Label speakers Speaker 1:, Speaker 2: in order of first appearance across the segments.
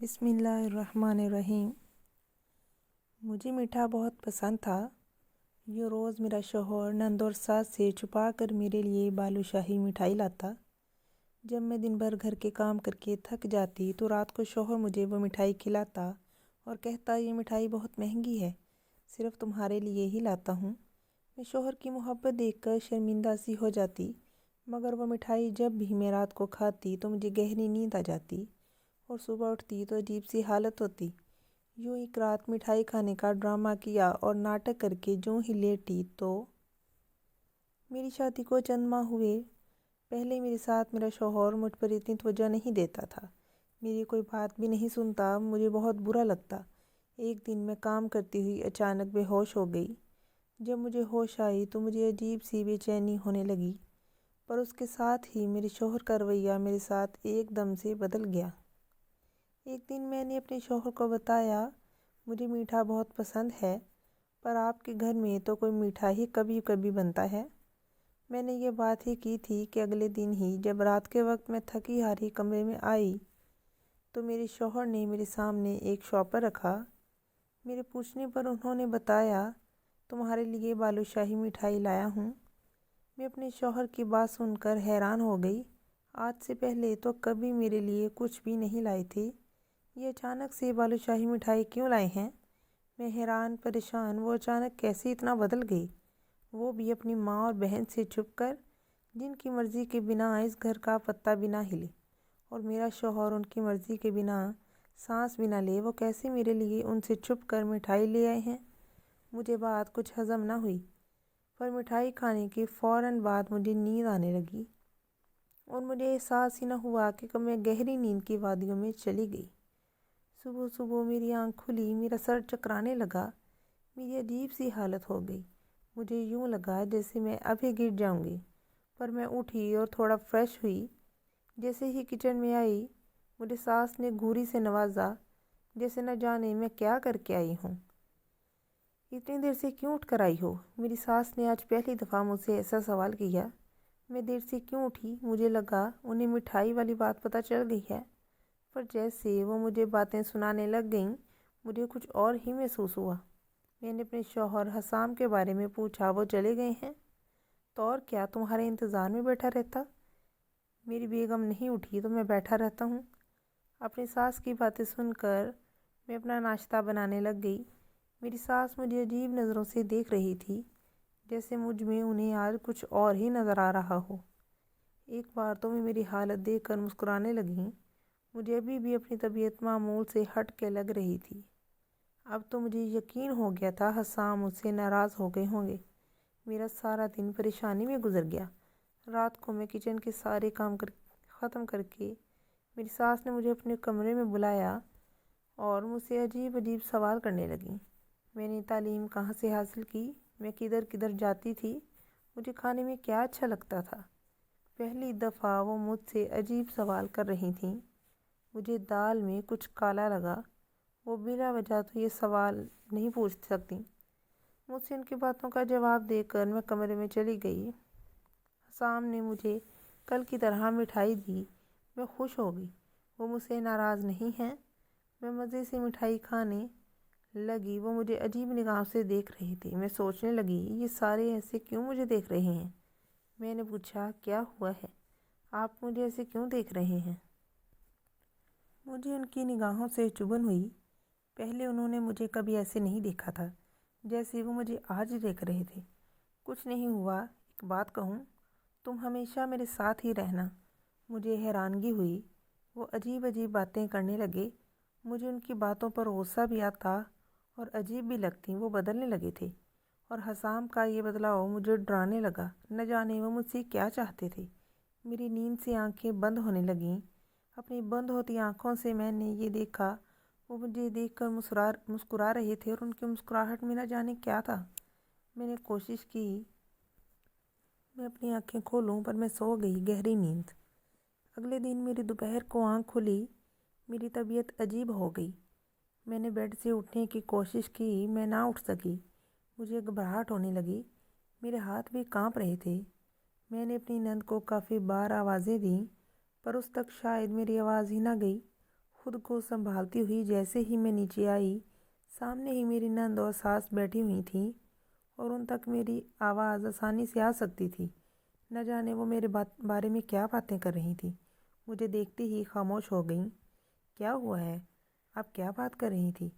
Speaker 1: بسم اللہ الرحمن الرحیم۔ مجھے میٹھا بہت پسند تھا۔ یہ روز میرا شوہر نند اور ساس سے چھپا کر میرے لیے بالو شاہی مٹھائی لاتا۔ جب میں دن بھر گھر کے کام کر کے تھک جاتی تو رات کو شوہر مجھے وہ مٹھائی کھلاتا اور کہتا یہ مٹھائی بہت مہنگی ہے، صرف تمہارے لیے ہی لاتا ہوں۔ میں شوہر کی محبت دیکھ کر شرمندہ سی ہو جاتی، مگر وہ مٹھائی جب بھی میں رات کو کھاتی تو مجھے گہری نیند آ جاتی اور صبح اٹھتی تو عجیب سی حالت ہوتی۔ یوں ایک رات مٹھائی کھانے کا ڈرامہ کیا اور ناٹک کر کے جوں ہی لیٹی تو میری شادی کو چند ماہ ہوئے۔ پہلے میرے ساتھ میرا شوہر مجھ پر اتنی توجہ نہیں دیتا تھا، میری کوئی بات بھی نہیں سنتا، مجھے بہت برا لگتا۔ ایک دن میں کام کرتی ہوئی اچانک بے ہوش ہو گئی۔ جب مجھے ہوش آئی تو مجھے عجیب سی بے چینی ہونے لگی، پر اس کے ساتھ ہی میرے شوہر کا رویہ میرے ساتھ ایک دم سے بدل گیا۔ ایک دن میں نے اپنے شوہر کو بتایا مجھے میٹھا بہت پسند ہے، پر آپ کے گھر میں تو کوئی میٹھا ہی کبھی کبھی بنتا ہے۔ میں نے یہ بات ہی کی تھی کہ اگلے دن ہی جب رات کے وقت میں تھکی ہاری کمرے میں آئی تو میرے شوہر نے میرے سامنے ایک شاپر رکھا۔ میرے پوچھنے پر انہوں نے بتایا تمہارے لیے بالو شاہی مٹھائی لایا ہوں۔ میں اپنے شوہر کی بات سن کر حیران ہو گئی، آج سے پہلے تو کبھی میرے لیے کچھ بھی نہیں لائی تھی، یہ اچانک سے بالو شاہی مٹھائی کیوں لائے ہیں؟ میں حیران پریشان وہ اچانک کیسے اتنا بدل گئی، وہ بھی اپنی ماں اور بہن سے چھپ کر، جن کی مرضی کے بنا اس گھر کا پتہ بھی نہ ہلے، اور میرا شوہر ان کی مرضی کے بنا سانس بھی نہ لے، وہ کیسے میرے لیے ان سے چھپ کر مٹھائی لے آئے ہیں؟ مجھے بات کچھ ہضم نہ ہوئی، پر مٹھائی کھانے کے فوراً بعد مجھے نیند آنے لگی اور مجھے احساس ہی نہ ہوا کہ کب میں گہری نیند کی وادیوں میں چلی گئی۔ صبح صبح میری آنکھ کھلی، میرا سر چکرانے لگا، میری عجیب سی حالت ہو گئی، مجھے یوں لگا جیسے میں ابھی گر جاؤں گی، پر میں اٹھی اور تھوڑا فریش ہوئی۔ جیسے ہی کچن میں آئی مجھے ساس نے گھوری سے نوازا، جیسے نہ جانے میں کیا کر کے آئی ہوں۔ اتنی دیر سے کیوں اٹھ کر آئی ہو؟ میری ساس نے آج پہلی دفعہ مجھ سے ایسا سوال کیا۔ میں دیر سے کیوں اٹھی؟ مجھے لگا انہیں مٹھائی والی بات پتہ چل گئی ہے، پر جیسے وہ مجھے باتیں سنانے لگ گئیں مجھے کچھ اور ہی محسوس ہوا۔ میں نے اپنے شوہر حسام کے بارے میں پوچھا، وہ چلے گئے ہیں؟ تو اور کیا تمہارے انتظار میں بیٹھا رہتا؟ میری بیگم نہیں اٹھی تو میں بیٹھا رہتا ہوں۔ اپنی ساس کی باتیں سن کر میں اپنا ناشتہ بنانے لگ گئی۔ میری ساس مجھے عجیب نظروں سے دیکھ رہی تھی، جیسے مجھ میں انہیں آج کچھ اور ہی نظر آ رہا ہو۔ ایک بار تو وہ میری حالت دیکھ کر مسکرانے لگیں، مجھے ابھی بھی اپنی طبیعت معمول سے ہٹ کے لگ رہی تھی۔ اب تو مجھے یقین ہو گیا تھا حسام مجھ سے ناراض ہو گئے ہوں گے۔ میرا سارا دن پریشانی میں گزر گیا۔ رات کو میں کچن کے سارے کام ختم کر کے میری ساس نے مجھے اپنے کمرے میں بلایا اور مجھ سے عجیب عجیب سوال کرنے لگیں۔ میں نے تعلیم کہاں سے حاصل کی، میں کدھر کدھر جاتی تھی، مجھے کھانے میں کیا اچھا لگتا تھا۔ پہلی دفعہ وہ مجھ سے عجیب سوال کر رہی تھیں۔ مجھے دال میں کچھ کالا لگا، وہ بلا وجہ تو یہ سوال نہیں پوچھ سکتی۔ مجھ سے ان کی باتوں کا جواب دے کر میں کمرے میں چلی گئی۔ حسام نے مجھے کل کی طرح مٹھائی دی، میں خوش ہو گئی، وہ مجھ سے ناراض نہیں ہیں۔ میں مزے سے مٹھائی کھانے لگی، وہ مجھے عجیب نگاہوں سے دیکھ رہی تھی۔ میں سوچنے لگی یہ سارے ایسے کیوں مجھے دیکھ رہے ہیں؟ میں نے پوچھا کیا ہوا ہے، آپ مجھے ایسے کیوں دیکھ رہے ہیں؟ مجھے ان کی نگاہوں سے چبھن ہوئی، پہلے انہوں نے مجھے کبھی ایسے نہیں دیکھا تھا جیسے وہ مجھے آج دیکھ رہے تھے۔ کچھ نہیں ہوا، ایک بات کہوں، تم ہمیشہ میرے ساتھ ہی رہنا۔ مجھے حیرانگی ہوئی، وہ عجیب عجیب باتیں کرنے لگے، مجھے ان کی باتوں پر غصہ بھی آتا اور عجیب بھی لگتی، وہ بدلنے لگے تھے، اور حسام کا یہ بدلاؤ مجھے ڈرانے لگا، نہ جانے وہ مجھ سے کیا چاہتے تھے۔ میری نیند سے آنکھیں بند ہونے لگیں، اپنی بند ہوتی آنکھوں سے میں نے یہ دیکھا وہ مجھے دیکھ کر مسکرا رہے تھے، اور ان کی مسکراہٹ میں نہ جانے کیا تھا۔ میں نے کوشش کی میں اپنی آنکھیں کھولوں، پر میں سو گئی گہری نیند۔ اگلے دن میری دوپہر کو آنکھ کھلی، میری طبیعت عجیب ہو گئی، میں نے بیڈ سے اٹھنے کی کوشش کی، میں نہ اٹھ سکی، مجھے گھبراہٹ ہونے لگی، میرے ہاتھ بھی کانپ رہے تھے۔ میں نے اپنی نند کو کافی بار آوازیں دیں، پر اس تک شاید میری آواز ہی نہ گئی۔ خود کو سنبھالتی ہوئی جیسے ہی میں نیچے آئی، سامنے ہی میری نند اور ساس بیٹھی ہوئی تھیں اور ان تک میری آواز آسانی سے آ سکتی تھی۔ نہ جانے وہ میرے بارے میں کیا باتیں کر رہی تھیں۔ مجھے دیکھتے ہی خاموش ہو گئیں۔ کیا ہوا ہے؟ آپ کیا بات کر رہی تھی؟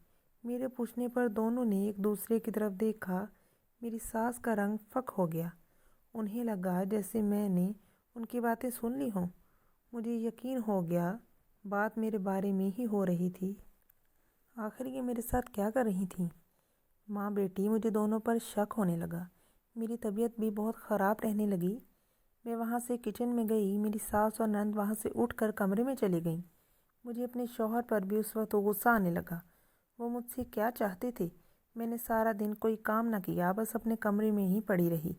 Speaker 1: میرے پوچھنے پر دونوں نے ایک دوسرے کی طرف دیکھا۔ میری ساس کا رنگ فک ہو گیا۔ انہیں لگا جیسے میں نے ان کی باتیں سن لی ہوں۔ مجھے یقین ہو گیا بات میرے بارے میں ہی ہو رہی تھی۔ آخر یہ میرے ساتھ کیا کر رہی تھیں؟ ماں بیٹی مجھے دونوں پر شک ہونے لگا۔ میری طبیعت بھی بہت خراب رہنے لگی۔ میں وہاں سے کچن میں گئی۔ میری ساس اور نند وہاں سے اٹھ کر کمرے میں چلی گئیں۔ مجھے اپنے شوہر پر بھی اس وقت غصہ آنے لگا۔ وہ مجھ سے کیا چاہتے تھے؟ میں نے سارا دن کوئی کام نہ کیا، بس اپنے کمرے میں ہی پڑی رہی۔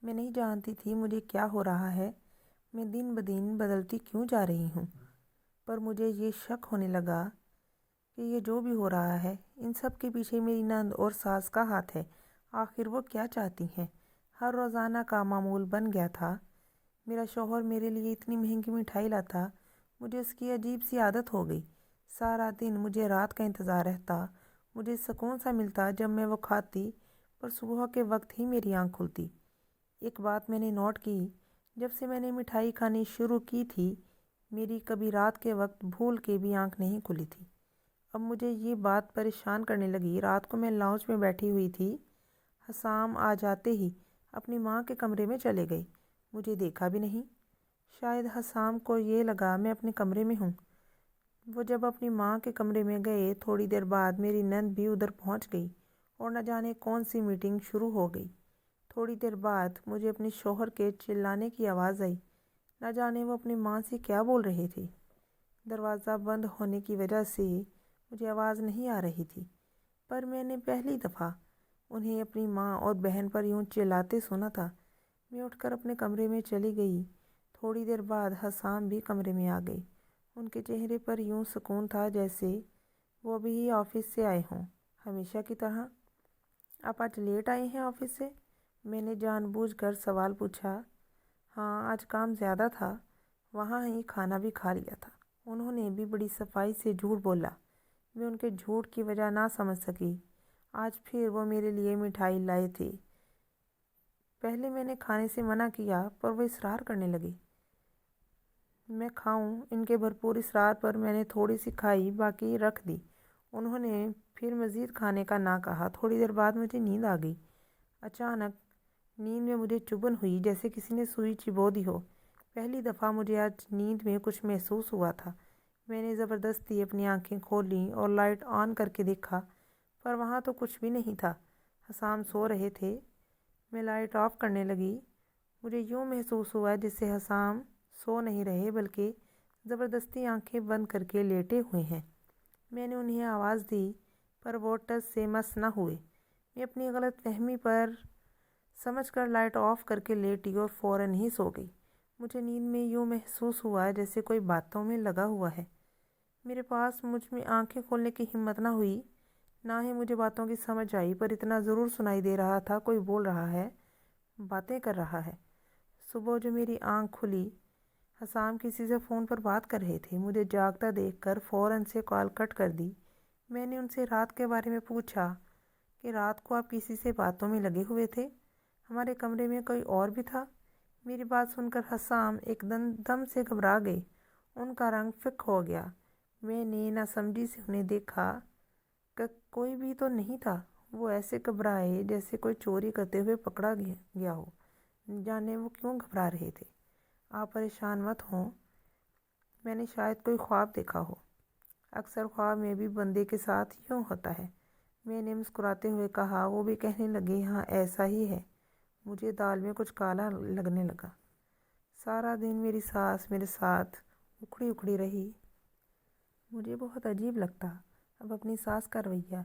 Speaker 1: میں نہیں جانتی تھی مجھے کیا ہو رہا ہے، میں دن بدن بدلتی کیوں جا رہی ہوں۔ پر مجھے یہ شک ہونے لگا کہ یہ جو بھی ہو رہا ہے ان سب کے پیچھے میری نند اور ساس کا ہاتھ ہے۔ آخر وہ کیا چاہتی ہیں؟ ہر روزانہ کا معمول بن گیا تھا۔ میرا شوہر میرے لیے اتنی مہنگی مٹھائی لاتا، مجھے اس کی عجیب سی عادت ہو گئی۔ سارا دن مجھے رات کا انتظار رہتا۔ مجھے سکون سا ملتا جب میں وہ کھاتی، پر صبح کے وقت ہی میری آنکھ کھلتی۔ ایک بات میں نے نوٹ کی، جب سے میں نے مٹھائی کھانی شروع کی تھی میری کبھی رات کے وقت بھول کے بھی آنکھ نہیں کھلی تھی۔ اب مجھے یہ بات پریشان کرنے لگی۔ رات کو میں لاؤنج میں بیٹھی ہوئی تھی، حسام آ جاتے ہی اپنی ماں کے کمرے میں چلے گئے، مجھے دیکھا بھی نہیں۔ شاید حسام کو یہ لگا میں اپنے کمرے میں ہوں۔ وہ جب اپنی ماں کے کمرے میں گئے، تھوڑی دیر بعد میری نند بھی ادھر پہنچ گئی اور نہ جانے کون سی میٹنگ شروع ہو گئی۔ تھوڑی دیر بعد مجھے اپنے شوہر کے چلانے کی آواز آئی۔ نہ جانے وہ اپنی ماں سے کیا بول رہے تھے۔ دروازہ بند ہونے کی وجہ سے مجھے آواز نہیں آ رہی تھی، پر میں نے پہلی دفعہ انہیں اپنی ماں اور بہن پر یوں چلاتے سنا تھا۔ میں اٹھ کر اپنے کمرے میں چلی گئی۔ تھوڑی دیر بعد حسام بھی کمرے میں آ گئے۔ ان کے چہرے پر یوں سکون تھا جیسے وہ ابھی ہی آفس سے آئے ہوں، ہمیشہ کی طرح۔ آپ آج لیٹ آئے ہیں آفس سے؟ میں نے جان بوجھ کر سوال پوچھا۔ ہاں، آج کام زیادہ تھا، وہاں ہی کھانا بھی کھا لیا تھا۔ انہوں نے بھی بڑی صفائی سے جھوٹ بولا۔ میں ان کے جھوٹ کی وجہ نہ سمجھ سکی۔ آج پھر وہ میرے لیے مٹھائی لائے تھے۔ پہلے میں نے کھانے سے منع کیا، پر وہ اصرار کرنے لگے میں کھاؤں۔ ان کے بھرپور اصرار پر میں نے تھوڑی سی کھائی، باقی رکھ دی۔ انہوں نے پھر مزید کھانے کا نہ کہا۔ تھوڑی دیر بعد مجھے نیند آ گئی۔ اچانک نیند میں مجھے چبھن ہوئی جیسے کسی نے سوئی چبھو دی ہو۔ پہلی دفعہ مجھے آج نیند میں کچھ محسوس ہوا تھا۔ میں نے زبردستی اپنی آنکھیں کھولیں اور لائٹ آن کر کے دیکھا، پر وہاں تو کچھ بھی نہیں تھا۔ حسام سو رہے تھے۔ میں لائٹ آف کرنے لگی۔ مجھے یوں محسوس ہوا جیسے حسام سو نہیں رہے بلکہ زبردستی آنکھیں بند کر کے لیٹے ہوئے ہیں۔ میں نے انہیں آواز دی، پر وہ ٹس سے مس نہ ہوئے۔ میں اپنی غلط فہمی پر سمجھ کر لائٹ آف کر کے لیٹی اور فوراً ہی سو گئی۔ مجھے نیند میں یوں محسوس ہوا جیسے کوئی باتوں میں لگا ہوا ہے۔ میرے پاس مجھ میں آنکھیں کھولنے کی ہمت نہ ہوئی، نہ ہی مجھے باتوں کی سمجھ آئی، پر اتنا ضرور سنائی دے رہا تھا کوئی بول رہا ہے، باتیں کر رہا ہے۔ صبح جو میری آنکھ کھلی، حسام کسی سے فون پر بات کر رہے تھے۔ مجھے جاگتا دیکھ کر فوراً سے کال کٹ کر دی۔ میں نے ان سے رات کے بارے میں پوچھا کہ رات کو آپ کسی سے باتوں میں لگے ہوئے تھے؟ ہمارے کمرے میں کوئی اور بھی تھا؟ میری بات سن کر حسام ایک دم سے گھبرا گئے۔ ان کا رنگ فک ہو گیا۔ میں نے نہ سمجھی سے انہیں دیکھا کہ کوئی بھی تو نہیں تھا۔ وہ ایسے گھبرائے جیسے کوئی چوری کرتے ہوئے پکڑا گیا ہو۔ جانے وہ کیوں گھبرا رہے تھے۔ آپ پریشان مت ہوں، میں نے شاید کوئی خواب دیکھا ہو۔ اکثر خواب میں بھی بندے کے ساتھ یوں ہوتا ہے، میں نے مسکراتے ہوئے کہا۔ وہ بھی کہنے لگے، ہاں ایسا ہی ہے۔ مجھے دال میں کچھ کالا لگنے لگا۔ سارا دن میری ساس میرے ساتھ اکھڑی اکھڑی رہی۔ مجھے بہت عجیب لگتا اب اپنی ساس کا رویہ۔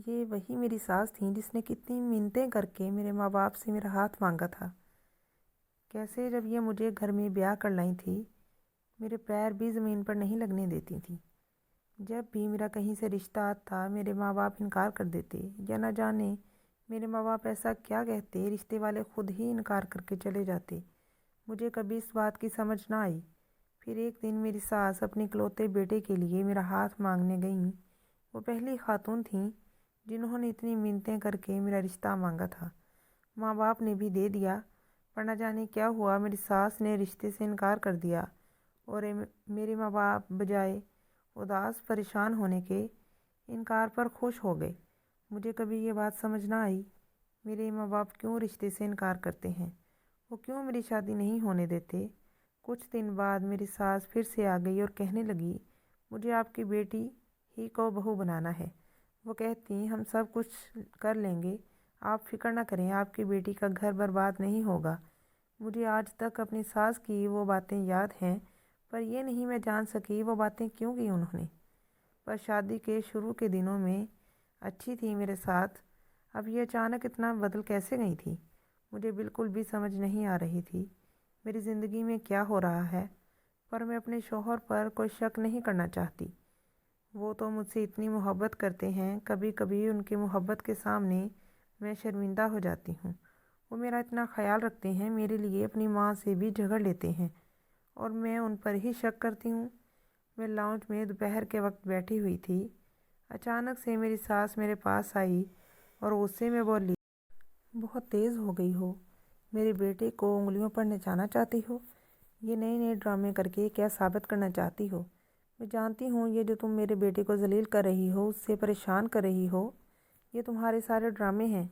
Speaker 1: یہ وہی میری ساس تھیں جس نے کتنی منتیں کر کے میرے ماں باپ سے میرا ہاتھ مانگا تھا۔ کیسے جب یہ مجھے گھر میں بیاہ کر لائی تھی، میرے پیر بھی زمین پر نہیں لگنے دیتی تھیں۔ جب بھی میرا کہیں سے رشتہ آتا میرے ماں باپ انکار کر دیتے، یا نہ جانے میرے ماں باپ ایسا کیا کہتے، رشتے والے خود ہی انکار کر کے چلے جاتے۔ مجھے کبھی اس بات کی سمجھ نہ آئی پھر ایک دن میری ساس اپنے اکلوتے بیٹے کے لیے میرا ہاتھ مانگنے گئیں۔ وہ پہلی خاتون تھیں جنہوں نے اتنی منتیں کر کے میرا رشتہ مانگا تھا۔ ماں باپ نے بھی دے دیا، پر نہ جانے کیا ہوا، میری ساس نے رشتے سے انکار کر دیا اور میرے ماں باپ بجائے اداس پریشان ہونے کے انکار پر خوش ہو گئے۔ مجھے کبھی یہ بات سمجھ نہ آئی، میرے ماں باپ کیوں رشتے سے انکار کرتے ہیں، وہ کیوں میری شادی نہیں ہونے دیتے۔ کچھ دن بعد میری ساس پھر سے آ گئی اور کہنے لگی، مجھے آپ کی بیٹی ہی کو بہو بنانا ہے۔ وہ کہتی، ہم سب کچھ کر لیں گے، آپ فکر نہ کریں، آپ کی بیٹی کا گھر برباد نہیں ہوگا۔ مجھے آج تک اپنی ساس کی وہ باتیں یاد ہیں، پر یہ نہیں میں جان سکی وہ باتیں کیوں کی انہوں نے۔ پر شادی کے شروع کے دنوں میں اچھی تھی میرے ساتھ، اب یہ اچانک اتنا بدل کیسے گئی تھی، مجھے بالکل بھی سمجھ نہیں آ رہی تھی میری زندگی میں کیا ہو رہا ہے۔ پر میں اپنے شوہر پر کوئی شک نہیں کرنا چاہتی، وہ تو مجھ سے اتنی محبت کرتے ہیں، کبھی کبھی ان کی محبت کے سامنے میں شرمندہ ہو جاتی ہوں۔ وہ میرا اتنا خیال رکھتے ہیں، میرے لیے اپنی ماں سے بھی جھگڑ لیتے ہیں اور میں ان پر ہی شک کرتی ہوں۔ میں لاؤنج میں دوپہر کے وقت بیٹھی ہوئی تھی، اچانک سے میری ساس میرے پاس آئی اور غصے میں بولی، بہت تیز ہو گئی ہو، میرے بیٹے کو انگلیوں پر نچانا چاہتی ہو، یہ نئے نئے ڈرامے کر کے کیا ثابت کرنا چاہتی ہو؟ میں جانتی ہوں یہ جو تم میرے بیٹے کو ذلیل کر رہی ہو، اس سے پریشان کر رہی ہو، یہ تمہارے سارے ڈرامے ہیں۔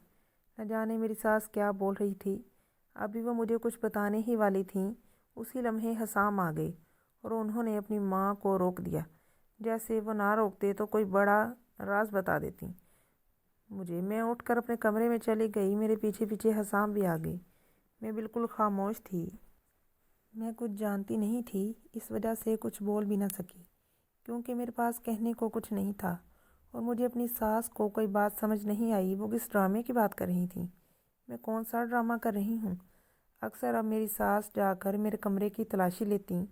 Speaker 1: نہ جانے میری ساس کیا بول رہی تھی، ابھی وہ مجھے کچھ بتانے ہی والی تھیں، اسی لمحے حسام آ گئے اور انہوں نے اپنی ماں کو روک دیا، جیسے وہ نہ روکتے تو کوئی بڑا راز بتا دیتی مجھے۔ میں اٹھ کر اپنے کمرے میں چلی گئی، میرے پیچھے پیچھے حسام بھی آ گئے۔ میں بالکل خاموش تھی، میں کچھ جانتی نہیں تھی، اس وجہ سے کچھ بول بھی نہ سکی کیونکہ میرے پاس کہنے کو کچھ نہیں تھا، اور مجھے اپنی ساس کو کوئی بات سمجھ نہیں آئی، وہ کس ڈرامے کی بات کر رہی تھیں، میں کون سا ڈرامہ کر رہی ہوں۔ اکثر اب میری ساس جا کر میرے کمرے کی تلاشی لیتی،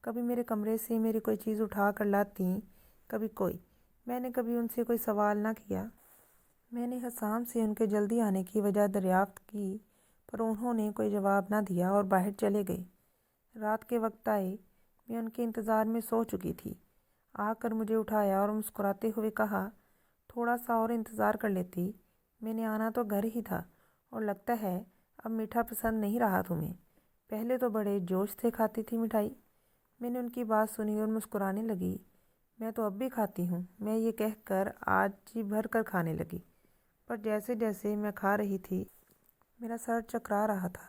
Speaker 1: کبھی میرے کمرے سے میری کوئی چیز اٹھا کر لاتی، کبھی کوئی۔ میں نے کبھی ان سے کوئی سوال نہ کیا۔ میں نے حسام سے ان کے جلدی آنے کی وجہ دریافت کی، پر انہوں نے کوئی جواب نہ دیا اور باہر چلے گئے۔ رات کے وقت آئے، میں ان کے انتظار میں سو چکی تھی۔ آ کر مجھے اٹھایا اور مسکراتے ہوئے کہا، تھوڑا سا اور انتظار کر لیتی، میں نے آنا تو گھر ہی تھا، اور لگتا ہے اب میٹھا پسند نہیں رہا تمہیں، پہلے تو بڑے جوش سے کھاتی تھی مٹھائی۔ میں نے ان کی بات سنی اور مسکرانے لگی، میں تو اب بھی کھاتی ہوں، میں یہ کہہ کر آج جی بھر کر کھانے لگی، پر جیسے جیسے میں کھا رہی تھی میرا سر چکرا رہا تھا۔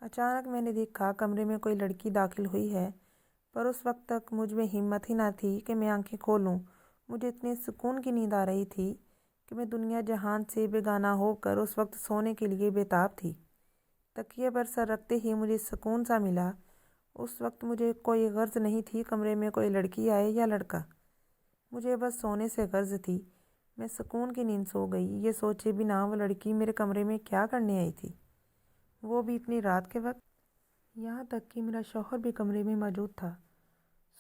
Speaker 1: اچانک میں نے دیکھا کمرے میں کوئی لڑکی داخل ہوئی ہے، پر اس وقت تک مجھ میں ہمت ہی نہ تھی کہ میں آنکھیں کھولوں۔ مجھے اتنے سکون کی نیند آ رہی تھی کہ میں دنیا جہان سے بیگانہ ہو کر اس وقت سونے کے لیے بےتاب تھی۔ تکیے پر سر رکھتے ہی مجھے سکون سا ملا۔ اس وقت مجھے کوئی غرض نہیں تھی کمرے میں کوئی لڑکی آئے یا لڑکا، مجھے بس سونے سے غرض تھی۔ میں سکون کی نیند سو گئی، یہ سوچے بنا وہ لڑکی میرے کمرے میں کیا کرنے آئی تھی، وہ بھی اتنی رات کے وقت۔ یہاں تک کہ میرا شوہر بھی کمرے میں موجود تھا۔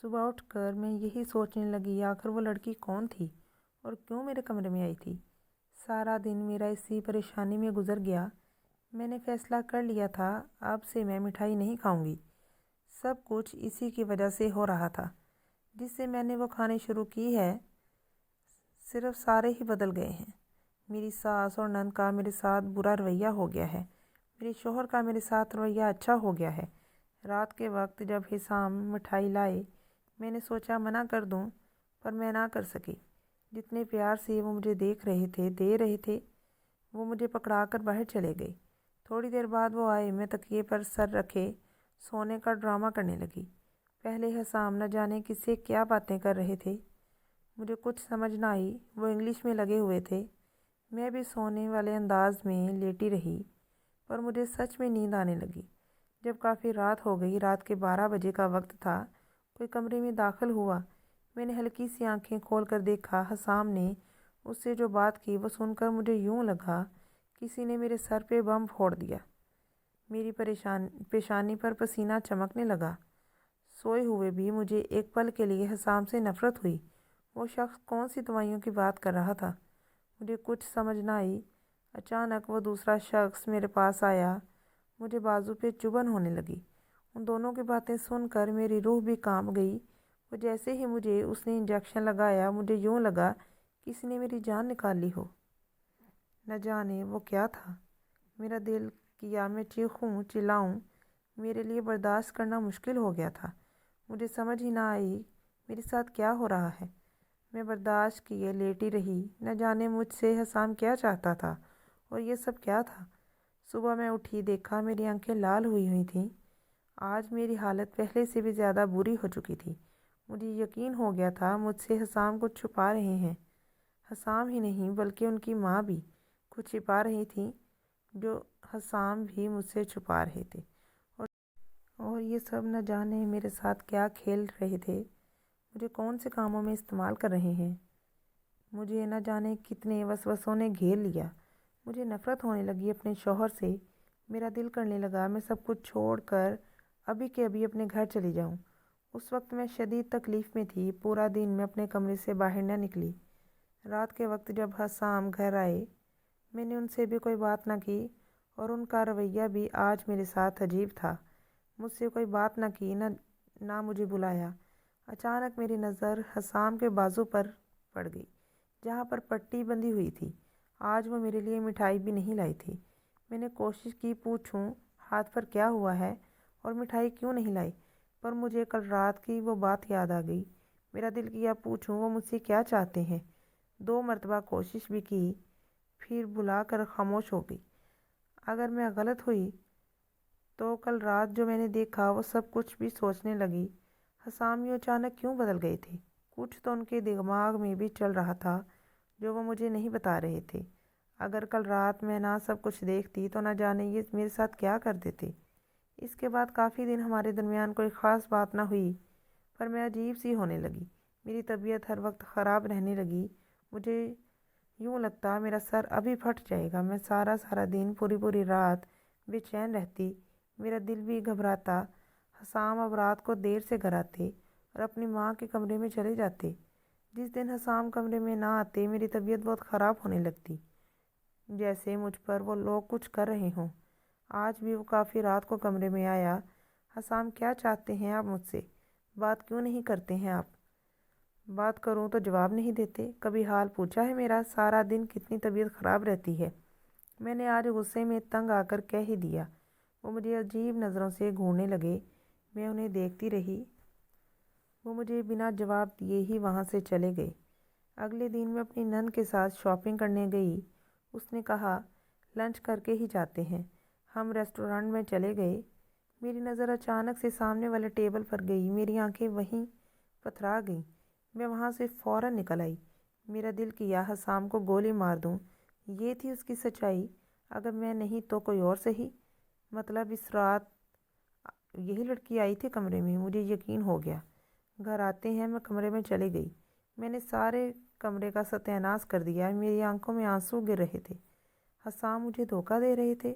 Speaker 1: صبح اٹھ کر میں یہی سوچنے لگی، آخر وہ لڑکی کون تھی اور کیوں میرے کمرے میں آئی تھی۔ سارا دن میرا اسی پریشانی میں گزر گیا۔ میں نے فیصلہ کر لیا تھا، اب سے میں مٹھائی نہیں کھاؤں گی۔ سب کچھ اسی کی وجہ سے ہو رہا تھا جس سے میں نے وہ کھانی شروع کی ہے، صرف سارے ہی بدل گئے ہیں۔ میری ساس اور نند کا میرے ساتھ برا رویہ ہو گیا ہے، میرے شوہر کا میرے ساتھ رویہ اچھا ہو گیا ہے۔ رات کے وقت جب حسام مٹھائی لائے، میں نے سوچا منع کر دوں، پر میں نہ کر سکی۔ جتنے پیار سے وہ مجھے دیکھ رہے تھے، دے رہے تھے، وہ مجھے پکڑا کر باہر چلے گئے۔ تھوڑی دیر بعد وہ آئے، میں تکیے پر سر رکھے سونے کا ڈرامہ کرنے لگی۔ پہلے حسام نہ جانے کس سے کیا باتیں کر رہے تھے، مجھے کچھ سمجھ نہ آئی، وہ انگلش میں لگے ہوئے تھے۔ میں بھی سونے والے انداز میں لیٹی رہی، پر مجھے سچ میں نیند آنے لگی۔ جب کافی رات ہو گئی، رات کے 12 بجے کا وقت تھا، کوئی کمرے میں داخل ہوا۔ میں نے ہلکی سی آنکھیں کھول کر دیکھا، حسام نے اس سے جو بات کی وہ سن کر مجھے یوں لگا کسی نے میرے سر پہ بم پھوڑ دیا۔ میری پیشانی پر پسینہ چمکنے لگا۔ سوئے ہوئے بھی مجھے ایک پل کے لیے حسام سے نفرت ہوئی۔ وہ شخص کون سی دوائیوں کی بات کر رہا تھا، مجھے کچھ سمجھ نہ آئی۔ اچانک وہ دوسرا شخص میرے پاس آیا، مجھے بازو پہ چبھن ہونے لگی ان دونوں کی باتیں سن کر میری روح بھی کانپ گئی۔ وہ جیسے ہی مجھے اس نے انجیکشن لگایا مجھے یوں لگا کسی نے میری جان نکال لی ہو۔ نہ جانے وہ کیا تھا۔ میرا دل کیا میں چیخوں چلاؤں، میرے لیے برداشت کرنا مشکل ہو گیا تھا۔ مجھے سمجھ ہی نہ آئی میرے ساتھ کیا ہو رہا ہے۔ میں برداشت کیے لیٹی رہی۔ نہ جانے مجھ سے حسام کیا چاہتا تھا اور یہ سب کیا تھا۔ صبح میں اٹھی، دیکھا میری آنکھیں لال ہوئی تھیں۔ آج میری حالت پہلے سے بھی زیادہ بری ہو چکی تھی۔ مجھے یقین ہو گیا تھا مجھ سے حسام کچھ چھپا رہے ہیں۔ حسام ہی نہیں بلکہ ان کی ماں بھی کچھ چھپا رہی تھی جو حسام بھی مجھ سے چھپا رہے تھے۔ اور یہ سب نہ جانے میرے ساتھ کیا کھیل رہے تھے، مجھے کون سے کاموں میں استعمال کر رہے ہیں۔ مجھے نہ جانے کتنے وسوسوں نے گھیر لیا۔ مجھے نفرت ہونے لگی اپنے شوہر سے۔ میرا دل کرنے لگا میں سب کچھ چھوڑ کر ابھی کے ابھی اپنے گھر چلی جاؤں۔ اس وقت میں شدید تکلیف میں تھی۔ پورا دن میں اپنے کمرے سے باہر نہ نکلی۔ رات کے وقت جب حسام گھر آئے میں نے ان سے بھی کوئی بات نہ کی اور ان کا رویہ بھی آج میرے ساتھ عجیب تھا۔ مجھ سے کوئی بات نہ کی، نہ مجھے بلایا۔ اچانک میری نظر حسام کے بازو پر پڑ گئی جہاں پر پٹی بندھی ہوئی تھی۔ آج وہ میرے لیے مٹھائی بھی نہیں لائی تھی۔ میں نے کوشش کی پوچھوں ہاتھ پر کیا ہوا ہے اور مٹھائی کیوں نہیں لائی، پر مجھے کل رات کی وہ بات یاد آ گئی۔ میرا دل کیا پوچھوں وہ مجھ سے کیا چاہتے ہیں۔ 2 مرتبہ کوشش بھی کی، پھر بلا کر خاموش ہو گئی۔ اگر میں غلط ہوئی تو کل رات جو میں نے دیکھا وہ سب کچھ بھی سوچنے لگی۔ حسام یوں اچانک کیوں بدل گئے تھے؟ کچھ تو ان کے دماغ میں بھی چل رہا تھا جو وہ مجھے نہیں بتا رہے تھے۔ اگر کل رات میں نہ سب کچھ دیکھتی تو نہ جانے یہ میرے ساتھ کیا کر دیتے۔ اس کے بعد کافی دن ہمارے درمیان کوئی خاص بات نہ ہوئی، پر میں عجیب سی ہونے لگی۔ میری طبیعت ہر وقت خراب رہنے لگی۔ مجھے یوں لگتا میرا سر ابھی پھٹ جائے گا۔ میں سارا دن پوری رات بے چین رہتی، میرا دل بھی گھبراتا۔ حسام اب رات کو دیر سے گھر آتے اور اپنی ماں کے کمرے میں چلے جاتے۔ جس دن حسام کمرے میں نہ آتے میری طبیعت بہت خراب ہونے لگتی، جیسے مجھ پر وہ لوگ کچھ کر رہے ہوں۔ آج بھی وہ کافی رات کو کمرے میں آیا۔ حسام کیا چاہتے ہیں آپ مجھ سے؟ بات کیوں نہیں کرتے ہیں آپ؟ بات کروں تو جواب نہیں دیتے۔ کبھی حال پوچھا ہے میرا؟ سارا دن کتنی طبیعت خراب رہتی ہے۔ میں نے آج غصے میں تنگ آ کر کہہ ہی دیا۔ وہ مجھے عجیب نظروں سے گھورنے لگے۔ میں انہیں دیکھتی رہی۔ وہ مجھے بنا جواب دیے ہی وہاں سے چلے گئے۔ اگلے دن میں اپنی نند کے ساتھ شاپنگ کرنے گئی۔ اس نے کہا لنچ کر کے ہی جاتے ہیں۔ ہم ریسٹورانٹ میں چلے گئے۔ میری نظر اچانک سے سامنے والے ٹیبل پر گئی۔ میری آنکھیں وہیں پتھرا گئیں۔ میں وہاں سے فوراً نکل آئی۔ میرا دل کیا حسام کو گولی مار دوں۔ یہ تھی اس کی سچائی۔ اگر میں نہیں تو کوئی اور صحیح۔ مطلب اس رات یہی لڑکی آئی تھی کمرے میں۔ مجھے یقین ہو گیا۔ گھر آتے ہیں میں کمرے میں چلی گئی۔ میں نے سارے کمرے کا ستیہ ناش کر دیا۔ میری آنکھوں میں آنسو گر رہے تھے۔ حسام مجھے دھوکہ دے رہے تھے،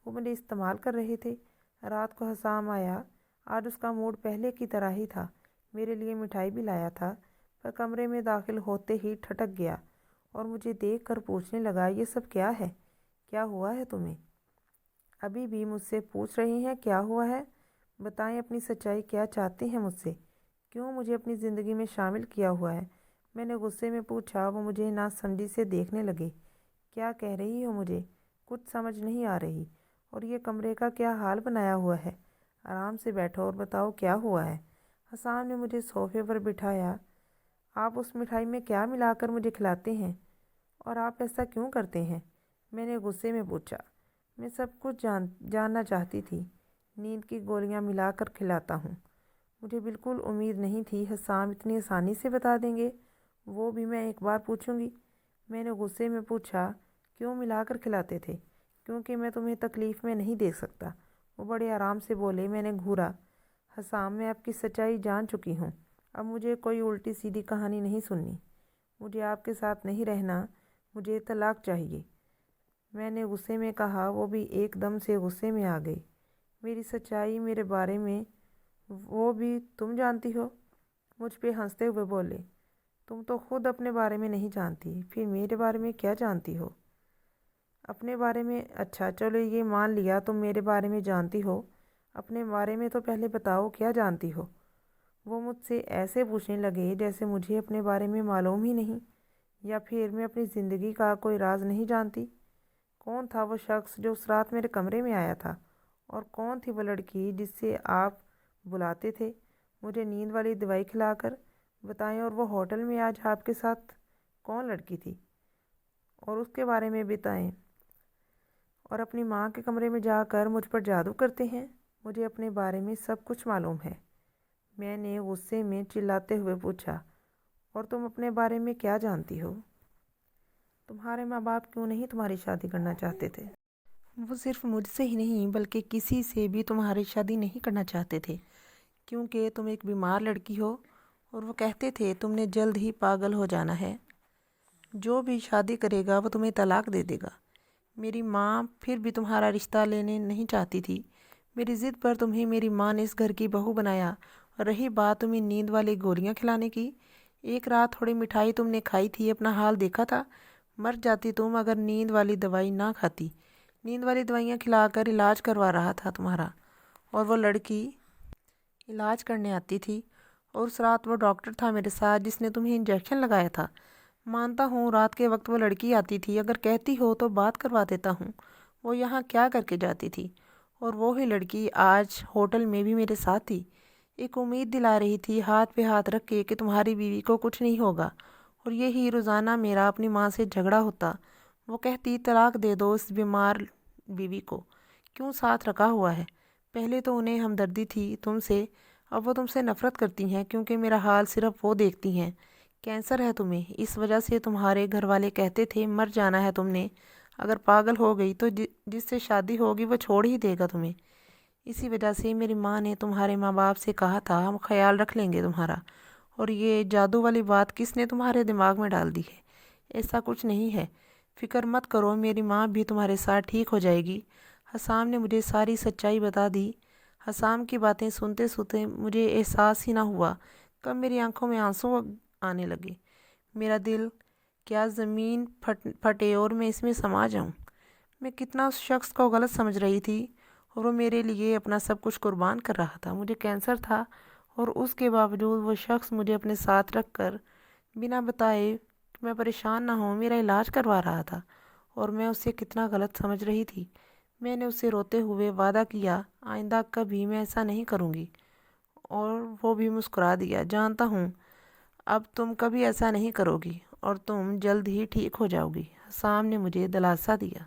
Speaker 1: وہ مجھے استعمال کر رہے تھے۔ رات کو حسام آیا۔ آج اس کا موڈ پہلے کی طرح ہی تھا۔ میرے لیے مٹھائی بھی لایا تھا، پر کمرے میں داخل ہوتے ہی ٹھٹک گیا اور مجھے دیکھ کر پوچھنے لگا یہ سب کیا ہے؟ کیا ہوا ہے تمہیں؟ ابھی بھی مجھ سے پوچھ رہے ہیں کیا ہوا ہے؟ بتائیں اپنی سچائی، کیا چاہتے ہیں مجھ سے؟ کیوں مجھے اپنی زندگی میں شامل کیا ہوا ہے؟ میں نے غصے میں پوچھا۔ وہ مجھے ناسمجھی سے دیکھنے لگے۔ کیا کہہ رہی ہو؟ مجھے کچھ سمجھ نہیں آ رہی۔ اور یہ کمرے کا کیا حال بنایا ہوا ہے؟ آرام سے بیٹھو اور بتاؤ کیا ہوا ہے۔ حسام نے مجھے صوفے پر بٹھایا۔ آپ اس مٹھائی میں کیا ملا کر مجھے کھلاتے ہیں اور آپ ایسا کیوں کرتے ہیں؟ میں نے غصے میں پوچھا۔ میں سب کچھ جاننا چاہتی تھی۔ نیند کی گولیاں ملا کر کھلاتا ہوں۔ مجھے بالکل امید نہیں تھی حسام اتنی آسانی سے بتا دیں گے، وہ بھی میں ایک بار پوچھوں گی۔ میں نے غصے میں پوچھا کیوں ملا کر کھلاتے تھے؟ کیونکہ میں تمہیں تکلیف میں نہیں دیکھ سکتا۔ وہ بڑے آرام سے بولے۔ میں نے گھورا۔ حسام میں آپ کی سچائی جان چکی ہوں۔ اب مجھے کوئی الٹی سیدھی کہانی نہیں سننی۔ مجھے آپ کے ساتھ نہیں رہنا، مجھے طلاق چاہیے، میں نے غصے میں کہا۔ وہ بھی ایک دم سے غصے میں آ گئی۔ میری سچائی، میرے بارے میں وہ بھی تم جانتی ہو؟ مجھ پہ ہنستے ہوئے بولے۔ تم تو خود اپنے بارے میں نہیں جانتی، پھر میرے بارے میں کیا جانتی ہو؟ اپنے بارے میں؟ اچھا چلو یہ مان لیا تم میرے بارے میں جانتی ہو۔ اپنے بارے میں تو پہلے بتاؤ، کیا جانتی ہو؟ وہ مجھ سے ایسے پوچھنے لگے جیسے مجھے اپنے بارے میں معلوم ہی نہیں، یا پھر میں اپنی زندگی کا کوئی راز نہیں جانتی۔ کون تھا وہ شخص جو اس رات میرے کمرے میں آیا تھا؟ اور کون تھی وہ لڑکی جس سے آپ بلاتے تھے مجھے نیند والی دوائی کھلا کر؟ بتائیں، اور وہ ہوٹل میں آج آپ کے ساتھ کون لڑکی تھی؟ اور اس کے بارے میں بتائیں۔ اور اپنی ماں کے کمرے میں جا کر مجھ پر جادو کرتے ہیں؟ مجھے اپنے بارے میں سب کچھ معلوم ہے، میں نے غصے میں چلاتے ہوئے پوچھا۔ اور تم اپنے بارے میں کیا جانتی ہو؟ تمہارے ماں باپ کیوں نہیں تمہاری شادی کرنا چاہتے تھے؟ وہ صرف مجھ سے ہی نہیں بلکہ کسی سے بھی تمہاری شادی نہیں کرنا چاہتے تھے، کیونکہ تم ایک بیمار لڑکی ہو، اور وہ کہتے تھے تم نے جلد ہی پاگل ہو جانا ہے۔ جو بھی شادی کرے گا وہ تمہیں طلاق دے دے گا۔ میری ماں پھر بھی تمہارا رشتہ لینے نہیں چاہتی تھی۔ میری ضد پر تمہیں میری ماں نے اس گھر کی بہو بنایا۔ اور رہی بات تمہیں نیند والی گولیاں کھلانے کی، ایک رات تھوڑی مٹھائی تم نے کھائی تھی، اپنا حال دیکھا تھا؟ مر جاتی تم اگر نیند والی دوائی نہ کھاتی۔ نیند والی دوائیاں کھلا کر علاج کروا رہا تھا تمہارا، اور وہ لڑکی علاج کرنے آتی تھی، اور اس رات وہ ڈاکٹر تھا میرے ساتھ جس نے تمہیں انجیکشن لگایا تھا۔ مانتا ہوں رات کے وقت وہ لڑکی آتی تھی، اگر کہتی ہو تو بات کروا دیتا ہوں وہ یہاں کیا کر کے جاتی تھی۔ اور وہی لڑکی آج ہوٹل میں بھی میرے ساتھ تھی، ایک امید دلا رہی تھی ہاتھ پہ ہاتھ رکھ کے کہ تمہاری بیوی کو کچھ نہیں ہوگا۔ اور یہی روزانہ میرا اپنی ماں سے جھگڑا ہوتا، وہ کہتی طلاق دے دو اس بیمار بیوی کو، کیوں ساتھ رکھا ہوا ہے؟ پہلے تو انہیں ہمدردی تھی تم سے، اب وہ تم سے نفرت کرتی ہیں کیونکہ میرا حال صرف وہ دیکھتی ہیں۔ کینسر ہے تمہیں، اس وجہ سے تمہارے گھر والے کہتے تھے مر جانا ہے تم نے، اگر پاگل ہو گئی تو جس سے شادی ہوگی وہ چھوڑ ہی دے گا تمہیں۔ اسی وجہ سے میری ماں نے تمہارے ماں باپ سے کہا تھا ہم خیال رکھ لیں گے تمہارا۔ اور یہ جادو والی بات کس نے تمہارے دماغ میں ڈال دی ہے؟ ایسا کچھ نہیں ہے، فکر مت کرو، میری ماں بھی تمہارے ساتھ ٹھیک ہو جائے گی۔ حسام نے مجھے ساری سچائی بتا دی۔ حسام کی باتیں سنتے سنتے مجھے احساس ہی نہ ہوا کب میری آنکھوں میں آنسو آنے لگے۔ میرا دل کیا زمین پھٹے اور میں اس میں سما جاؤں۔ میں کتنا اس شخص کو غلط سمجھ رہی تھی، اور وہ میرے لیے اپنا سب کچھ قربان کر رہا تھا۔ مجھے کینسر تھا، اور اس کے باوجود وہ شخص مجھے اپنے ساتھ رکھ کر بنا بتائے کہ میں پریشان نہ ہوں میرا علاج کروا رہا تھا، اور میں اسے کتنا غلط سمجھ رہی تھی۔ میں نے اسے روتے ہوئے وعدہ کیا آئندہ کبھی میں ایسا نہیں کروں گی، اور وہ بھی مسکرا دیا۔ جانتا ہوں اب تم کبھی ایسا نہیں کرو گی، اور تم جلد ہی ٹھیک ہو جاؤ گی، حسام نے مجھے دلاسا دیا۔